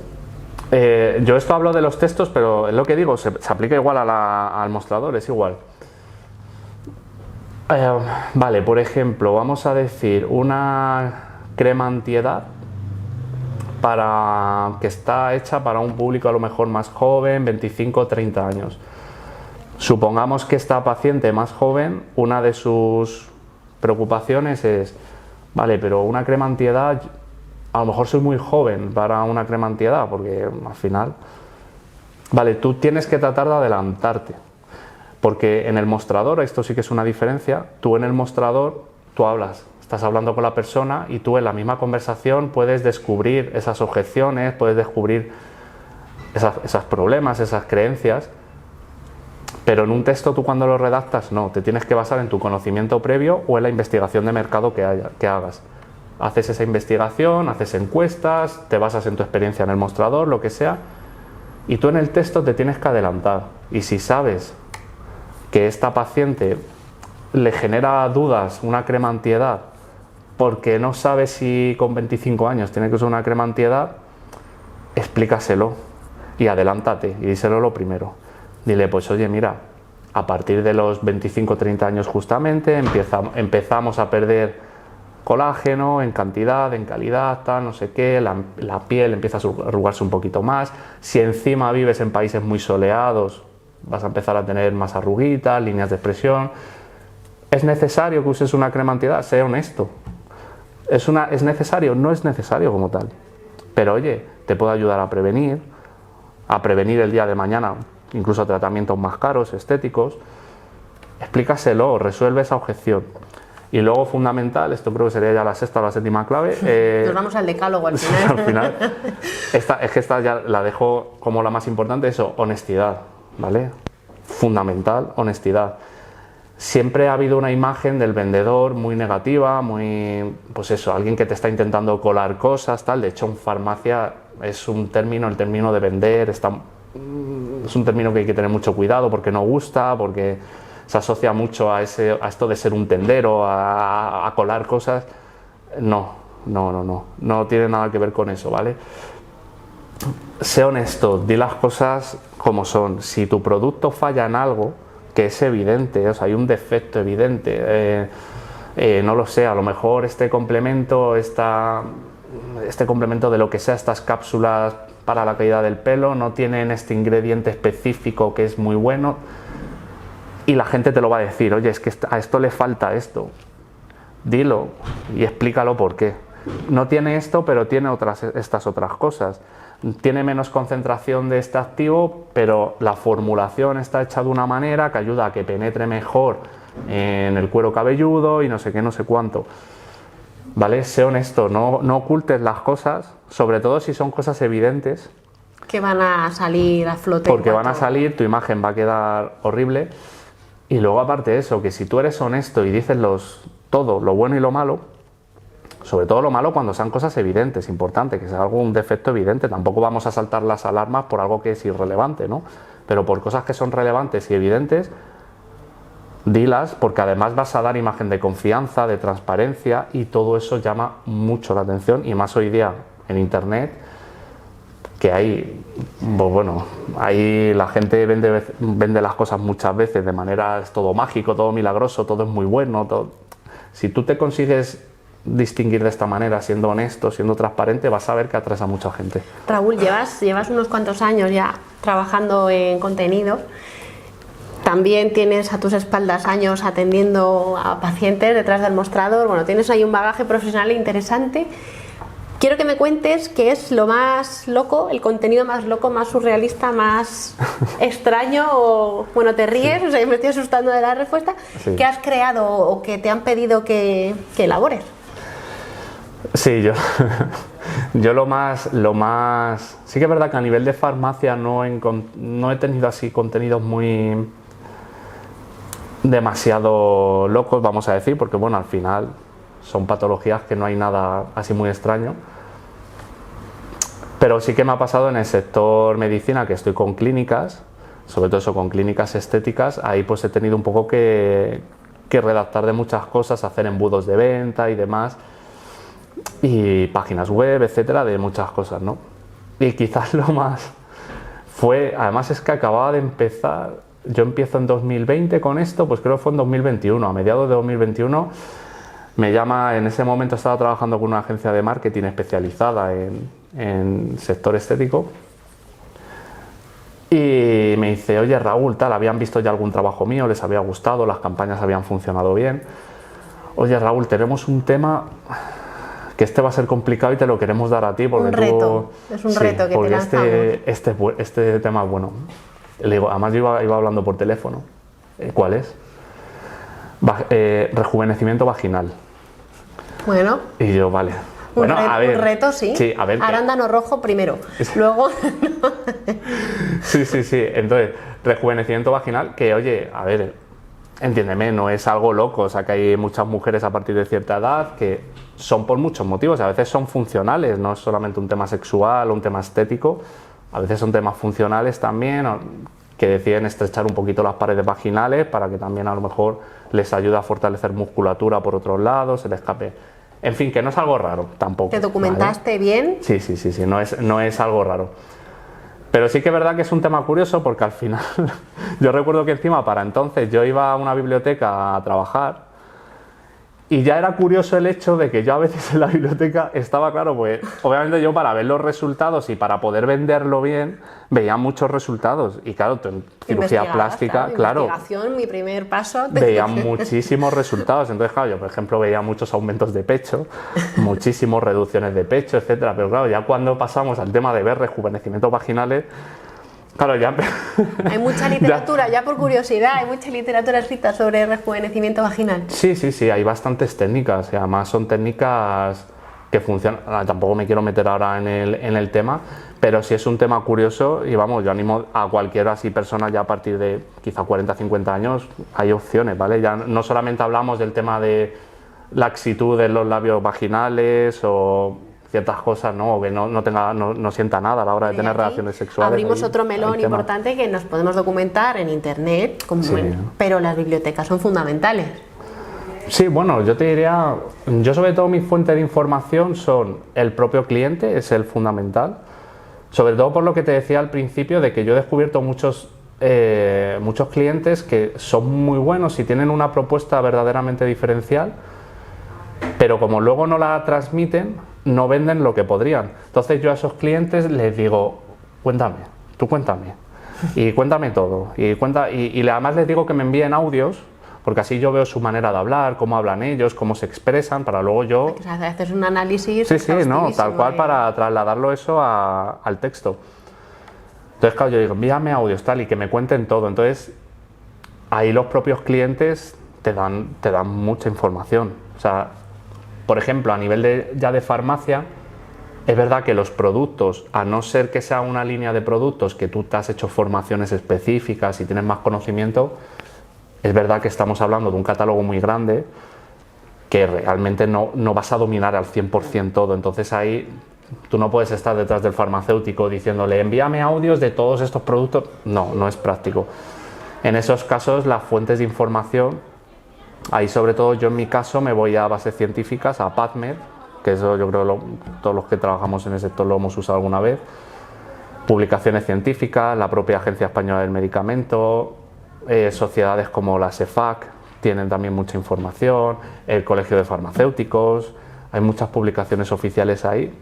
yo esto hablo de los textos, pero es lo que digo, se aplica igual al mostrador, es igual. Vale, por ejemplo, vamos a decir una crema antiedad que está hecha para un público a lo mejor más joven, 25 o 30 años. Supongamos que esta paciente más joven, una de sus preocupaciones es, vale, pero una crema antiedad, a lo mejor soy muy joven para una crema antiedad, porque al final, vale, tú tienes que tratar de adelantarte, porque en el mostrador, esto sí que es una diferencia, tú en el mostrador, tú estás hablando con la persona y tú en la misma conversación puedes descubrir esas objeciones, puedes descubrir esos problemas, esas creencias. Pero en un texto tú cuando lo redactas no, te tienes que basar en tu conocimiento previo o en la investigación de mercado que hagas. Haces esa investigación, haces encuestas, te basas en tu experiencia en el mostrador, lo que sea, y tú en el texto te tienes que adelantar. Y si sabes que esta paciente le genera dudas una crema antiedad porque no sabe si con 25 años tiene que usar una crema antiedad, explícaselo y adelántate y díselo lo primero. Dile, pues oye, mira, a partir de los 25 o 30 años justamente empezamos a perder colágeno en cantidad, en calidad, tal, no sé qué, la piel empieza a arrugarse un poquito más. Si encima vives en países muy soleados, vas a empezar a tener más arruguitas, líneas de expresión. ¿Es necesario que uses una crema antiedad? Sé honesto. ¿Es necesario? No es necesario como tal. Pero oye, te puede ayudar a prevenir el día de mañana, incluso tratamientos más caros, estéticos. Explícaselo, resuelve esa objeción. Y luego, fundamental, esto creo que sería ya la sexta o la séptima clave. Nos vamos al decálogo al final. Al final. Esta ya la dejo como la más importante, eso, honestidad, ¿vale? Fundamental, honestidad. Siempre ha habido una imagen del vendedor muy negativa, muy, pues eso, alguien que te está intentando colar cosas, tal. De hecho, en farmacia es un término, el término de vender, es un término que hay que tener mucho cuidado porque no gusta, porque se asocia mucho a esto de ser un tendero, a colar cosas. No tiene nada que ver con eso, ¿vale? Sé honesto, di las cosas como son. Si tu producto falla en algo que es evidente, o sea, hay un defecto evidente, no lo sé, a lo mejor este complemento de lo que sea, estas cápsulas para la caída del pelo no tienen este ingrediente específico que es muy bueno, y la gente te lo va a decir, oye, es que a esto le falta esto. Dilo y explícalo por qué. No tiene esto, pero tiene estas otras cosas. Tiene menos concentración de este activo, pero la formulación está hecha de una manera que ayuda a que penetre mejor en el cuero cabelludo y no sé qué, no sé cuánto. ¿Vale? Sé honesto, no ocultes las cosas, sobre todo si son cosas evidentes. Que van a salir a flote. Porque van a salir, tu imagen va a quedar horrible. Y luego, aparte de eso, que si tú eres honesto y dices todo, lo bueno y lo malo, sobre todo lo malo cuando sean cosas evidentes, importantes, que sea algún defecto evidente. Tampoco vamos a saltar las alarmas por algo que es irrelevante, ¿no? Pero por cosas que son relevantes y evidentes, dilas, porque además vas a dar imagen de confianza, de transparencia, y todo eso llama mucho la atención, y más hoy día en internet, que hay, pues bueno, ahí la gente vende las cosas muchas veces de manera, es todo mágico, todo milagroso, todo es muy bueno, todo. Si tú te consigues distinguir de esta manera, siendo honesto, siendo transparente, vas a ver que atraes a mucha gente. Raúl, llevas unos cuantos años ya trabajando en contenidos. También tienes a tus espaldas años atendiendo a pacientes detrás del mostrador. Bueno, tienes ahí un bagaje profesional interesante. Quiero que me cuentes qué es lo más loco, el contenido más loco, más surrealista, más extraño, o bueno, te ríes, o sea, me estoy asustando de la respuesta, sí, que has creado o que te han pedido que elabores. Sí, yo lo más, sí que es verdad que a nivel de farmacia no he tenido así contenidos muy demasiado locos, vamos a decir, porque bueno, al final son patologías que no hay nada así muy extraño. Pero sí que me ha pasado en el sector medicina, que estoy con clínicas, sobre todo eso, con clínicas estéticas. Ahí pues he tenido un poco que redactar de muchas cosas, hacer embudos de venta y demás, y páginas web, etcétera, de muchas cosas, ¿no? Y quizás lo más fue, además es que acababa de empezar, yo empiezo en 2020 con esto, pues creo que fue en 2021, a mediados de 2021, me llama, en ese momento estaba trabajando con una agencia de marketing especializada en sector estético, y me dice, oye Raúl, tal, habían visto ya algún trabajo mío, les había gustado, las campañas habían funcionado bien. Oye Raúl, tenemos un tema que este va a ser complicado y te lo queremos dar a ti porque un reto, es un reto que te lanzamos. Este tema es bueno. Le digo, además yo iba hablando por teléfono. ¿Cuál es? Rejuvenecimiento vaginal. Bueno. Y yo, vale. Bueno, a ver, un reto, sí. Sí, a ver. Arándano rojo primero, luego. Sí. Entonces, rejuvenecimiento vaginal, que oye, a ver, entiéndeme, no es algo loco. O sea, que hay muchas mujeres a partir de cierta edad que son por muchos motivos. A veces son funcionales, no es solamente un tema sexual o un tema estético. A veces son temas funcionales también, que deciden estrechar un poquito las paredes vaginales para que también a lo mejor les ayude a fortalecer musculatura por otros lados, se les escape. En fin, que no es algo raro tampoco. ¿Te documentaste bien? Sí, no es algo raro. Pero sí que es verdad que es un tema curioso porque al final, yo recuerdo que encima para entonces yo iba a una biblioteca a trabajar y ya era curioso el hecho de que yo a veces en la biblioteca estaba, claro, pues obviamente yo para ver los resultados y para poder venderlo bien, veía muchos resultados. Y claro, cirugía plástica, claro. Investigación, mi primer paso. Veía muchísimos resultados. Entonces, claro, yo por ejemplo veía muchos aumentos de pecho, muchísimas reducciones de pecho, etcétera. Pero claro, ya cuando pasamos al tema de ver rejuvenecimientos vaginales, claro, ya... Hay mucha literatura, ya por curiosidad, hay mucha literatura escrita sobre rejuvenecimiento vaginal. Sí, hay bastantes técnicas y además son técnicas que funcionan. Tampoco me quiero meter ahora en el tema, pero sí es un tema curioso y vamos, yo animo a cualquier así persona ya a partir de quizá 40, 50 años, hay opciones, ¿vale? Ya no solamente hablamos del tema de laxitud de los labios vaginales o ciertas cosas, ¿no? O que no sienta nada a la hora de tener relaciones sexuales. Abrimos otro melón importante que nos podemos documentar en internet, pero las bibliotecas son fundamentales. Sí, bueno, yo te diría, yo sobre todo mi fuente de información son el propio cliente, es el fundamental, sobre todo por lo que te decía al principio de que yo he descubierto muchos clientes que son muy buenos y tienen una propuesta verdaderamente diferencial, pero como luego no la transmiten, no venden lo que podrían. Entonces yo a esos clientes les digo, cuéntame, y cuéntame todo, y además les digo que me envíen audios, porque así yo veo su manera de hablar, cómo hablan ellos, cómo se expresan, para luego yo... O sea, haces un análisis... Sí, no, tal cual para trasladarlo eso al texto. Entonces, claro, yo digo, envíame audios, tal, y que me cuenten todo. Entonces, ahí los propios clientes te dan mucha información. O sea, por ejemplo, a nivel ya de farmacia, es verdad que los productos, a no ser que sea una línea de productos que tú te has hecho formaciones específicas y tienes más conocimiento, es verdad que estamos hablando de un catálogo muy grande que realmente no vas a dominar al 100% todo. Entonces ahí tú no puedes estar detrás del farmacéutico diciéndole envíame audios de todos estos productos. No es práctico. En esos casos las fuentes de información, ahí sobre todo yo en mi caso me voy a bases científicas, a PubMed, que eso yo creo que todos los que trabajamos en el sector lo hemos usado alguna vez, publicaciones científicas, la propia Agencia Española del Medicamento, sociedades como la SEFAC tienen también mucha información, el Colegio de Farmacéuticos, hay muchas publicaciones oficiales ahí.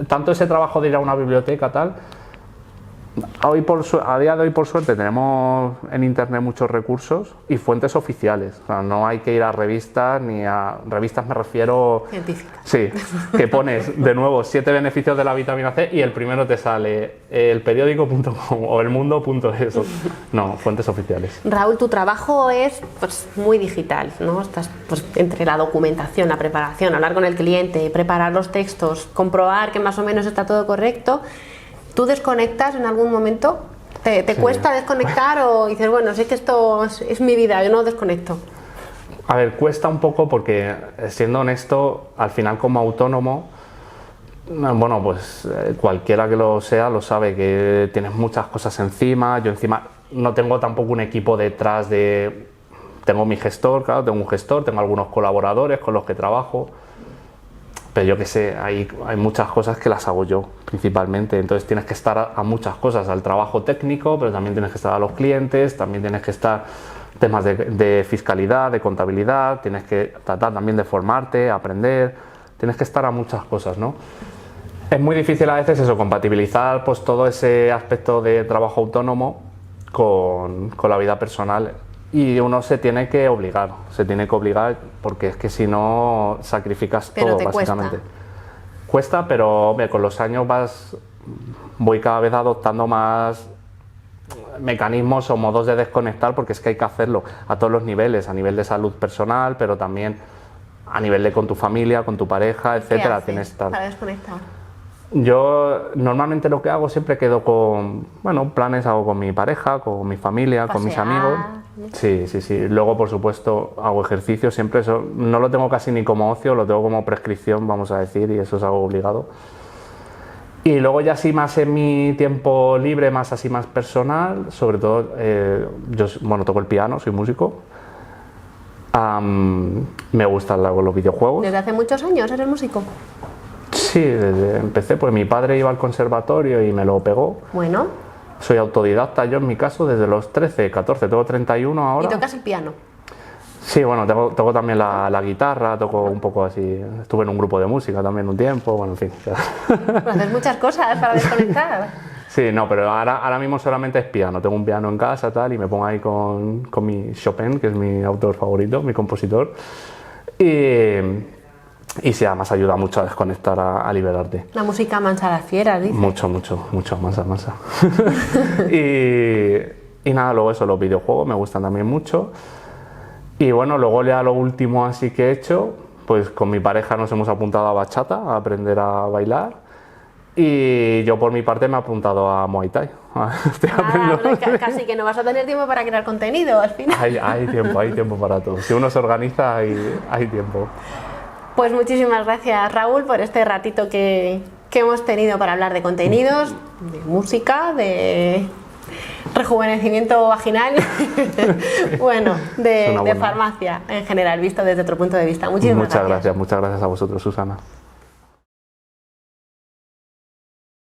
Tanto ese trabajo de ir a una biblioteca tal, a día de hoy por suerte tenemos en internet muchos recursos y fuentes oficiales, o sea, no hay que ir a revistas, ni a revistas me refiero científicas. Sí, que pones de nuevo 7 beneficios de la vitamina C y el primero te sale elperiódico.com o elmundo.es. No, fuentes oficiales. Raúl, tu trabajo es pues muy digital, ¿no? Estás pues entre la documentación, la preparación, hablar con el cliente, preparar los textos, comprobar que más o menos está todo correcto. ¿Tú desconectas en algún momento? ¿Te Sí. cuesta desconectar o dices, bueno, sé que esto es mi vida, yo no desconecto? A ver, cuesta un poco porque, siendo honesto, al final como autónomo, bueno, pues cualquiera que lo sea lo sabe, que tienes muchas cosas encima. Yo encima no tengo tampoco un equipo detrás de... Tengo mi gestor, claro, tengo un gestor, tengo algunos colaboradores con los que trabajo. Pero yo qué sé, hay muchas cosas que las hago yo principalmente, entonces tienes que estar a muchas cosas, al trabajo técnico, pero también tienes que estar a los clientes, también tienes que estar temas de fiscalidad, de contabilidad, tienes que tratar también de formarte, aprender, tienes que estar a muchas cosas, ¿no? Es muy difícil a veces eso, compatibilizar pues todo ese aspecto de trabajo autónomo con la vida personal. Y uno se tiene que obligar porque es que si no sacrificas todo, básicamente. Cuesta, pero hombre, con los años voy cada vez adoptando más mecanismos o modos de desconectar, porque es que hay que hacerlo a todos los niveles, a nivel de salud personal, pero también a nivel de con tu familia, con tu pareja, etcétera. Tienes que estar para desconectar. Yo normalmente lo que hago siempre quedo con, bueno, planes hago con mi pareja, con mi familia, con mis amigos. Sí. Luego, por supuesto, hago ejercicio, siempre eso, no lo tengo casi ni como ocio, lo tengo como prescripción, vamos a decir, y eso es algo obligado. Y luego ya así más en mi tiempo libre, más así más personal, sobre todo, yo, bueno, toco el piano, soy músico. Me gustan los videojuegos. ¿Desde hace muchos años eres músico? Sí, desde empecé, pues mi padre iba al conservatorio y me lo pegó. Bueno. Soy autodidacta yo en mi caso desde los 13, 14, tengo 31 ahora. ¿Y tocas el piano? Sí, bueno, toco también la guitarra, toco un poco así, estuve en un grupo de música también un tiempo, bueno, en fin. Haces muchas cosas para desconectar. Sí, no, pero ahora mismo solamente es piano, tengo un piano en casa tal y me pongo ahí con mi Chopin, que es mi autor favorito, mi compositor. Y sí, además ayuda mucho a desconectar, a liberarte. La música mancha a las fieras, dice. Mucho, mansa. y nada, luego eso, los videojuegos me gustan también mucho. Y bueno, luego ya lo último así que he hecho, pues con mi pareja nos hemos apuntado a bachata, a aprender a bailar. Y yo por mi parte me he apuntado a Muay Thai. Casi que no vas a tener tiempo para crear contenido al final. Hay tiempo para todo. Si uno se organiza, hay tiempo. Pues muchísimas gracias, Raúl, por este ratito que hemos tenido para hablar de contenidos, de música, de rejuvenecimiento vaginal, bueno, de farmacia en general, visto desde otro punto de vista. Muchas gracias. Muchas gracias a vosotros, Susana.